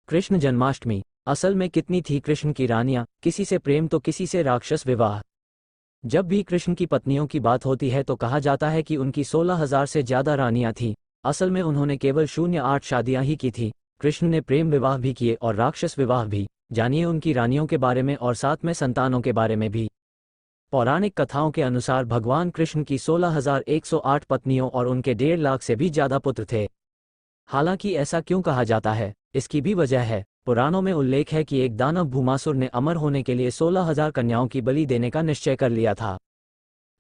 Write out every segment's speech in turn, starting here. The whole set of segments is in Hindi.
कृष्ण जन्माष्टमी। असल में कितनी थी कृष्ण की रानियां, किसी से प्रेम तो किसी से राक्षस विवाह। जब भी कृष्ण की पत्नियों की बात होती है तो कहा जाता है कि उनकी 16,000 से ज्यादा रानियां थीं। असल में उन्होंने केवल 08 शादियां ही की थी। कृष्ण ने प्रेम विवाह भी किए और राक्षस विवाह भी। जानिए उनकी रानियों के बारे में और साथ में संतानों के बारे में भी। पौराणिक कथाओं के अनुसार भगवान कृष्ण की 16,108 पत्नियों और उनके 1.5 लाख से भी ज्यादा पुत्र थे। हालांकि ऐसा क्यों कहा जाता है, इसकी भी वजह है। पुराणों में उल्लेख है कि एक दानव भूमासुर ने अमर होने के लिए 16,000 कन्याओं की बलि देने का निश्चय कर लिया था।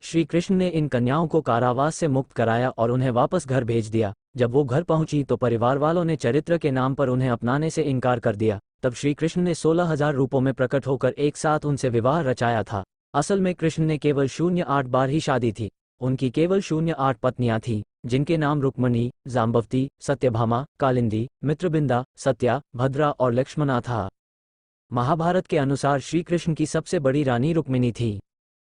श्री कृष्ण ने इन कन्याओं को कारावास से मुक्त कराया और उन्हें वापस घर भेज दिया। जब वो घर पहुंची तो परिवार वालों ने चरित्र के नाम पर उन्हें अपनाने से इनकार कर दिया। तब श्री कृष्ण ने 16,000 रूपों में प्रकट होकर एक साथ उनसे विवाह रचाया था। असल में कृष्ण ने केवल 08 बार ही शादी थी। उनकी केवल 08 पत्नियां थीं, जिनके नाम रुक्मणी, जाम्बवती, सत्यभामा, कालिंदी, मित्रबिंदा, सत्या, भद्रा और लक्ष्मणा था। महाभारत के अनुसार श्री कृष्ण की सबसे बड़ी रानी रुक्मिणी थी।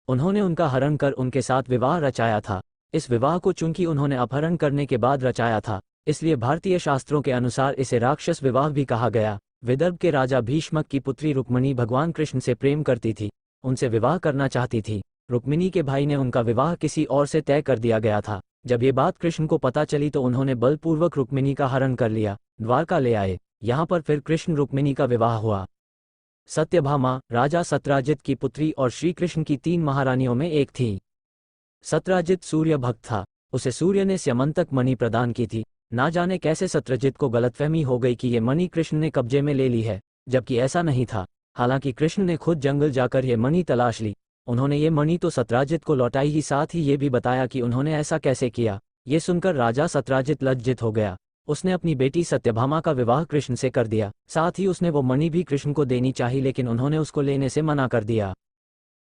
उन्होंने उनका हरण कर उनके साथ विवाह रचाया था। इस विवाह को चूंकि उन्होंने अपहरण करने के बाद रचाया था, इसलिए भारतीय शास्त्रों के अनुसार इसे राक्षस विवाह भी कहा गया। विदर्भ के राजा भीष्मक की पुत्री रुक्मिणी भगवान कृष्ण से प्रेम करती थी, उनसे विवाह करना चाहती थी। रुक्मिणी के भाई ने उनका विवाह किसी और से तय कर दिया गया था। जब ये बात कृष्ण को पता चली तो उन्होंने बलपूर्वक रुक्मिणी का हरण कर लिया, द्वारका ले आए। यहाँ पर फिर कृष्ण रुक्मिणी का विवाह हुआ। सत्यभामा राजा सत्यराजित की पुत्री और श्री कृष्ण की 3 महारानियों में एक थी। सत्यराजित सूर्य भक्त था। उसे सूर्य ने स्यमंतक मणि प्रदान की थी। ना जाने कैसे सत्यराजित को गलतफहमी हो गई कि ये मणि कृष्ण ने कब्जे में ले ली है, जबकि ऐसा नहीं था। हालांकि कृष्ण ने खुद जंगल जाकर ये मणि तलाश ली। उन्होंने ये मणि तो सत्यराजित को लौटाई ही, साथ ही ये भी बताया कि उन्होंने ऐसा कैसे किया। ये सुनकर राजा सत्यराजित लज्जित हो गया। उसने अपनी बेटी सत्यभामा का विवाह कृष्ण से कर दिया। साथ ही उसने वो मणि भी कृष्ण को देनी चाहिए, लेकिन उन्होंने उसको लेने से मना कर दिया।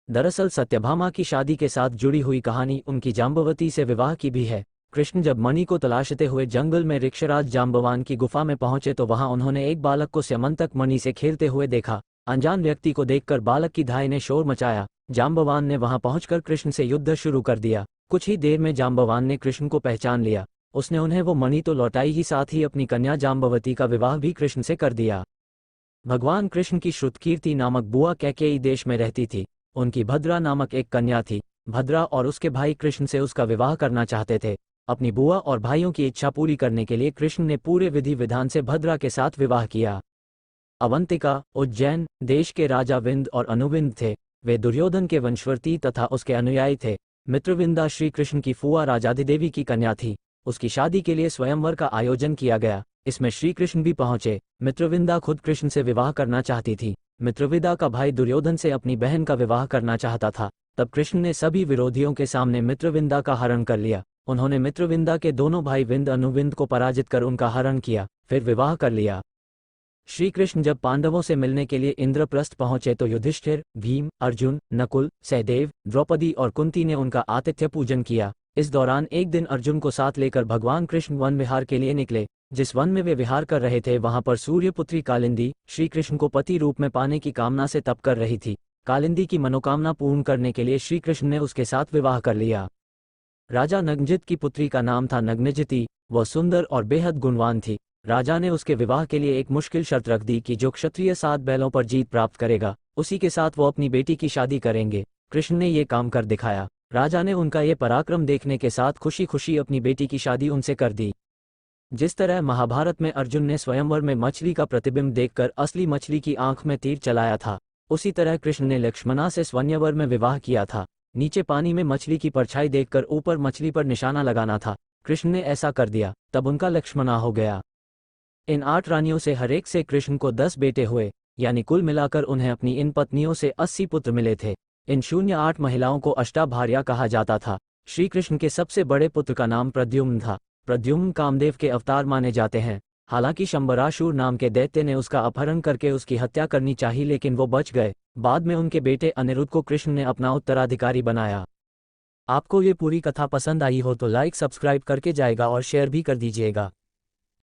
दरअसल सत्यभामा की शादी के साथ जुड़ी हुई कहानी उनकी जाम्बवती से विवाह की भी है। कृष्ण जब मणि को तलाशते हुए जंगल में ऋक्षराज जाम्बवान की गुफा में पहुंचे तो वहां उन्होंने एक बालक को स्यमंतक मणि से खेलते हुए देखा। अनजान व्यक्ति को देखकर बालक की धाई ने शोर मचाया। जाम्बवान ने वहां पहुंचकर कृष्ण से युद्ध शुरू कर दिया। कुछ ही देर में जाम्बवान ने कृष्ण को पहचान लिया। उसने उन्हें वो मणि तो लौटाई ही, साथ ही अपनी कन्या जाम्बवती का विवाह भी कृष्ण से कर दिया। भगवान कृष्ण की श्रुतकीर्ति नामक बुआ कैकेयी देश में रहती थी। उनकी भद्रा नामक एक कन्या थी। भद्रा और उसके भाई कृष्ण से उसका विवाह करना चाहते थे। अपनी बुआ और भाइयों की इच्छा पूरी करने के लिए कृष्ण ने पूरे विधि विधान से भद्रा के साथ विवाह किया। अवंतिका, उज्जैन देश के राजा विंद और अनुविंद थे। वे दुर्योधन के वंशवर्ती तथा उसके अनुयायी थे। मित्रविंदा श्री कृष्ण की फुआ राजाधिदेवी की कन्या थी। उसकी शादी के लिए स्वयंवर का आयोजन किया गया। इसमें श्री कृष्ण भी पहुंचे। मित्रविंदा खुद कृष्ण से विवाह करना चाहती थी। मित्रविदा का भाई दुर्योधन से अपनी बहन का विवाह करना चाहता था। तब कृष्ण ने सभी विरोधियों के सामने मित्रविंदा का हरण कर लिया। उन्होंने मित्रविंदा के दोनों भाई विंद अनुविंद को पराजित कर उनका हरण किया, फिर विवाह कर लिया। श्री कृष्ण जब पांडवों से मिलने के लिए इंद्रप्रस्थ पहुंचे तो युधिष्ठिर, भीम, अर्जुन, नकुल, सहदेव, द्रौपदी और कुंती ने उनका आतिथ्य पूजन किया। इस दौरान एक दिन अर्जुन को साथ लेकर भगवान कृष्ण वन विहार के लिए निकले। जिस वन में वे विहार कर रहे थे वहां पर सूर्यपुत्री कालिंदी श्री कृष्ण को पति रूप में पाने की कामना से तप कर रही थी। कालिंदी की मनोकामना पूर्ण करने के लिए श्री कृष्ण ने उसके साथ विवाह कर लिया। राजा नग्नजित की पुत्री का नाम था नग्नजिती। वह सुंदर और बेहद गुणवान थी। राजा ने उसके विवाह के लिए एक मुश्किल शर्त रख दी कि जो क्षत्रिय 7 बैलों पर जीत प्राप्त करेगा उसी के साथ वो अपनी बेटी की शादी करेंगे। कृष्ण ने ये काम कर दिखाया। राजा ने उनका ये पराक्रम देखने के साथ खुशी खुशी अपनी बेटी की शादी उनसे कर दी। जिस तरह महाभारत में अर्जुन ने स्वयंवर में मछली का प्रतिबिंब देखकर असली मछली की आंख में तीर चलाया था, उसी तरह कृष्ण ने लक्ष्मणा से स्वयंवर में विवाह किया था। नीचे पानी में मछली की परछाई देखकर ऊपर मछली पर निशाना लगाना था। कृष्ण ने ऐसा कर दिया, तब उनका लक्ष्मणा हो गया। इन 8 रानियों से हर एक से कृष्ण को 10 बेटे हुए, यानी कुल मिलाकर उन्हें अपनी इन पत्नियों से 80 पुत्र मिले थे। इन 08 महिलाओं को अष्टाभार्या कहा जाता था। श्री कृष्ण के सबसे बड़े पुत्र का नाम प्रद्युम्न था। प्रद्युम्न कामदेव के अवतार माने जाते हैं। हालांकि शंबरासुर नाम के दैत्य ने उसका अपहरण करके उसकी हत्या करनी चाहिए, लेकिन वो बच गए। बाद में उनके बेटे अनिरुद्ध को कृष्ण ने अपना उत्तराधिकारी बनाया। आपको ये पूरी कथा पसंद आई हो तो लाइक सब्सक्राइब करके जाएगा और शेयर भी कर दीजिएगा।